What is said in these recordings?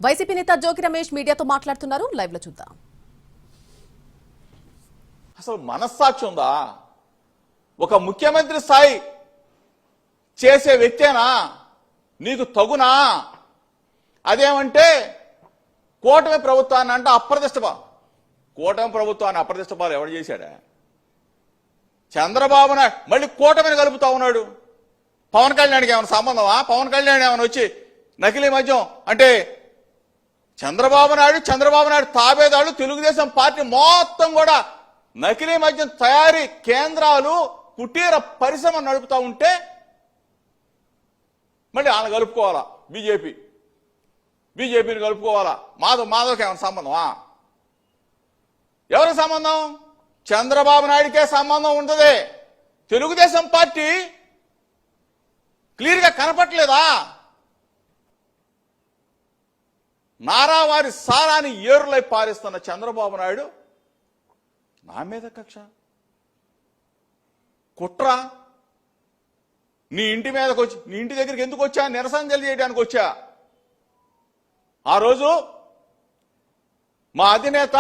YCP నేత జోగి రమేష్ మీడియాతో మాట్లాడుతున్నారు. లైవ్ లో చూద్దాం. అసలు మనస్సాక్షి ఉందా? ఒక ముఖ్యమంత్రి స్థాయి చేసే వ్యక్తేనా? నీకు తగునా? అదేమంటే కూటమి ప్రభుత్వాన్ని అంటే అప్రతిష్టపా. కూటమి ప్రభుత్వాన్ని అప్రతిష్టపాలు ఎవడు చేశాడా? చంద్రబాబు నాయుడు మళ్ళీ కూటమిని కలుపుతా ఉన్నాడు. పవన్ కళ్యాణ్కి ఏమైనా సంబంధమా? పవన్ కళ్యాణ్ ఏమైనా వచ్చి నకిలీ మద్యం అంటే చంద్రబాబు నాయుడు తాబేదాడు తెలుగుదేశం పార్టీ మొత్తం కూడా నకిలీ మద్యం తయారీ కేంద్రాలు కుటీర పరిశ్రమ నడుపుతా ఉంటే మళ్ళీ ఆయన కలుపుకోవాలా? బీజేపీని కలుపుకోవాలా? మాధవ్కి ఏమైనా సంబంధమా? ఎవరి సంబంధం? చంద్రబాబు నాయుడికే సంబంధం ఉంటుంది. తెలుగుదేశం పార్టీ క్లియర్గా కనపట్లేదా? నారావారి సారాన్ని ఏరులై పారిస్తున్న చంద్రబాబు నాయుడు నా మీద కక్ష, కుట్ర. నీ ఇంటి మీదకి వచ్చి నీ ఇంటి దగ్గరికి ఎందుకు వచ్చా? నిరసన తెలియజేయడానికి వచ్చా. ఆ రోజు మా అధినేత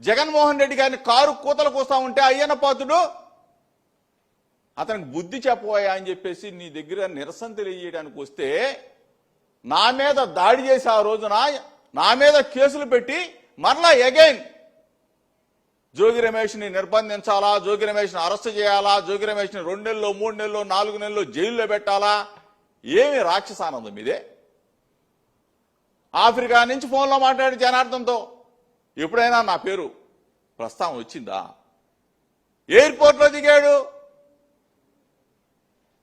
జగన్మోహన్ రెడ్డి గారిని కారు కూతలు కూస్తా ఉంటే అయ్యన్న పాత్రుడు అతనికి బుద్ధి చెప్పబోయా అని చెప్పేసి నీ దగ్గర నిరసన తెలియజేయడానికి వస్తే నా మీద దాడి చేసి ఆ రోజున నా మీద కేసులు పెట్టి మరలా అగైన్ జోగి రమేష్ని నిర్బంధించాలా, జోగి రమేష్ని అరెస్ట్ చేయాలా, జోగి రమేష్ని 2 నెలలు 3 నెలలు 4 నెలలు జైల్లో పెట్టాలా? ఏమి రాక్షసానందం ఇదే? ఆఫ్రికా నుంచి ఫోన్లో మాట్లాడి జనార్దన్తో ఎప్పుడైనా నా పేరు ప్రస్తావన వచ్చిందా? ఎయిర్పోర్ట్లో దిగాడు,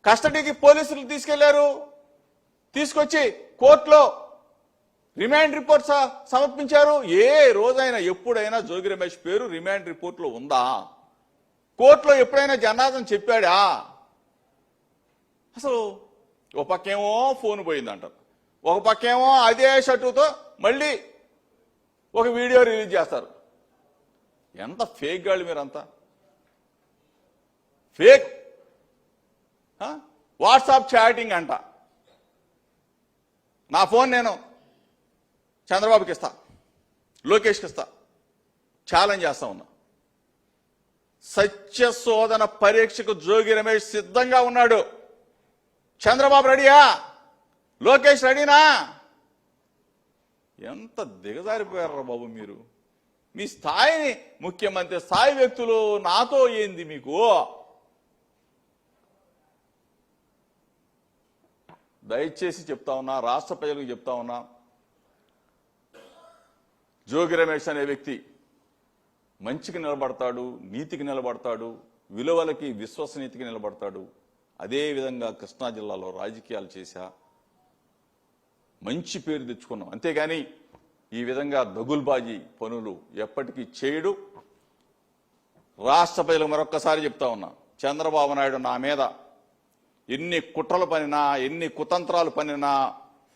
కస్టడీకి పోలీసులు తీసుకెళ్లారు, తీసుకొచ్చి కోర్టులో రిమాండ్ రిపోర్ట్ సమర్పించారు. ఏ రోజైనా ఎప్పుడైనా జోగి రమేష్ పేరు రిమాండ్ రిపోర్ట్లో ఉందా? కోర్టులో ఎప్పుడైనా జనార్దన్ చెప్పాడా? అసలు ఒక పక్కేమో ఫోన్ పోయిందంటారు, ఒక పక్కేమో అదే షర్టుతో మళ్ళీ ఒక వీడియో రిలీజ్ చేస్తారు. ఎంత ఫేక్ గాళ్ళు మీరంతా, ఫేక్ వాట్సాప్ చాటింగ్ అంట. నా ఫోన్ నేను చంద్రబాబుకి ఇస్తా, లోకేష్కి ఇస్తా, ఛాలెంజ్ చేస్తా ఉన్నా. సత్య శోధన పరీక్షకు జోగి రమేష్ సిద్ధంగా ఉన్నాడు. చంద్రబాబు రెడీయా? లోకేష్ రెడీనా? ఎంత దిగజారిపోయారా బాబు మీరు? మీ స్థాయిని, ముఖ్యమంత్రి స్థాయి వ్యక్తులు నాతో ఏంది మీకు? దయచేసి చెప్తా ఉన్నా, రాష్ట్ర ప్రజలకు చెప్తా ఉన్నా, జోగి రమేష్ అనే వ్యక్తి మంచికి నిలబడతాడు, నీతికి నిలబడతాడు, విలువలకి విశ్వసనీయతకి నిలబడతాడు. అదేవిధంగా కృష్ణా జిల్లాలో రాజకీయాలు చేశా, మంచి పేరు తెచ్చుకున్నాం. అంతేగాని ఈ విధంగా దగుల్బాజీ పనులు ఎప్పటికీ చేయడు. రాష్ట్ర ప్రజలకు మరొక్కసారి చెప్తా ఉన్నా, చంద్రబాబు నాయుడు నా మీద ఎన్ని కుట్రలు పనినా, ఎన్ని కుతంత్రాలు పనినా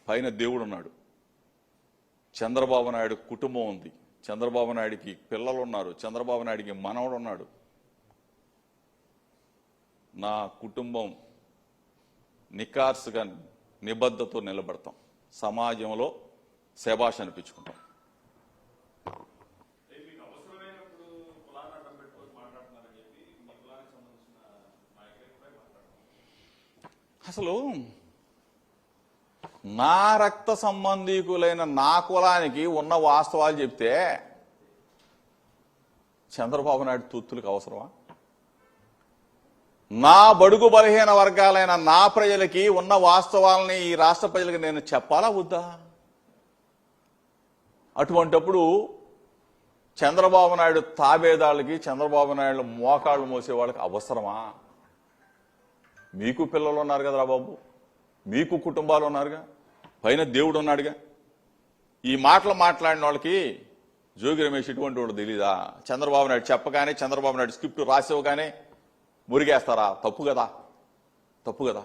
పైన దేవుడున్నాడు. చంద్రబాబు నాయుడు కుటుంబం ఉంది, చంద్రబాబు నాయుడికి పిల్లలు ఉన్నారు, చంద్రబాబు నాయుడికి మనవడు ఉన్నాడు. నా కుటుంబం నికార్సుగా నిబద్ధతో నిలబడతాం, సమాజంలో శభాష్ అనిపించుకుంటాం. అసలు నా రక్త సంబంధీకులైన నా కులానికి ఉన్న వాస్తవాలు చెప్తే చంద్రబాబు నాయుడు తూత్తులకు అవసరమా? నా బడుగు బలహీన వర్గాలైన నా ప్రజలకి ఉన్న వాస్తవాలని ఈ రాష్ట్ర ప్రజలకు నేను చెప్పాలా వద్దా? అటువంటప్పుడు చంద్రబాబు నాయుడు తాబేదాళ్ళకి, చంద్రబాబు నాయుడు మోకాళ్ళు మోసే వాళ్ళకి అవసరమా? మీకు పిల్లలు ఉన్నారు కదరా బాబు, మీకు కుటుంబాలు ఉన్నారుగా, పైన దేవుడు ఉన్నాడుగా. ఈ మాటలు మాట్లాడిన వాళ్ళకి జోగి రమేష్ ఇటువంటి వాడు తెలీదా? చంద్రబాబు నాయుడు చెప్పగానే, చంద్రబాబు నాయుడు స్క్రిప్ట్ రాసేవగానే మురిగేస్తారా? తప్పు కదా, తప్పు కదా.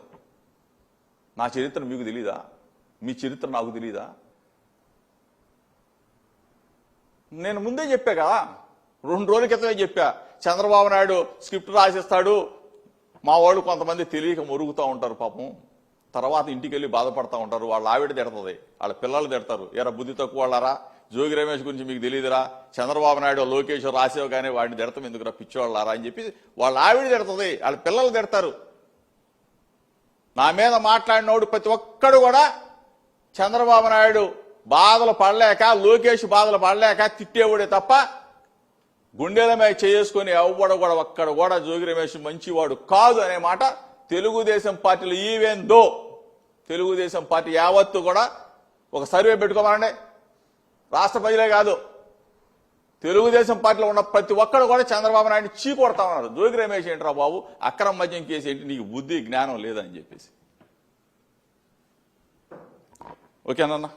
నా చరిత్ర మీకు తెలీదా? మీ చరిత్ర నాకు తెలీదా? నేను ముందే చెప్పా కదా, 2 రోజుల క్రితమే చెప్పా, చంద్రబాబు నాయుడు స్క్రిప్ట్ రాసిస్తాడు, మా వాళ్ళు కొంతమంది తెలియక మురుగుతూ ఉంటారు పాపం, తర్వాత ఇంటికి వెళ్ళి బాధపడతా ఉంటారు. వాళ్ళ ఆవిడ తిడుతుంది, వాళ్ళ పిల్లలు తిడతారు. ఎరా బుద్ధి తక్కువ వాళ్ళారా, జోగి రమేష్ గురించి మీకు తెలియదురా, చంద్రబాబు నాయుడు లోకేష్ రాసేవ కానీ వాడిని తిడతాం ఎందుకురా పిచ్చివాళ్ళారా అని చెప్పి వాళ్ళ ఆవిడ తిడుతుంది, వాళ్ళ పిల్లలు తిడతారు. నా మీద మాట్లాడినోడు ప్రతి ఒక్కడు కూడా చంద్రబాబు నాయుడు బాధలు పడలేక, లోకేష్ బాధలు పడలేక తిట్టేవాడే తప్ప గుండెల మీద చేసుకుని ఎవ్వడు కూడా ఒక్కడ కూడా జోగి రమేష్ మంచివాడు కాదు అనే మాట తెలుగుదేశం పార్టీలో ఈవెన్ దో తెలుగుదేశం పార్టీ యావత్తు కూడా ఒక సర్వే పెట్టుకోమనండి. రాష్ట్ర ప్రజలే కాదు, తెలుగుదేశం పార్టీలో ఉన్న ప్రతి ఒక్కడు కూడా చంద్రబాబు నాయుడు చీకొడతా ఉన్నారు. జోగి రమేష్ ఏంట్రా బాబు, అక్రమ మద్యం కేసు ఏంటి, నీకు బుద్ధి జ్ఞానం లేదని చెప్పేసి. ఓకేనన్నా.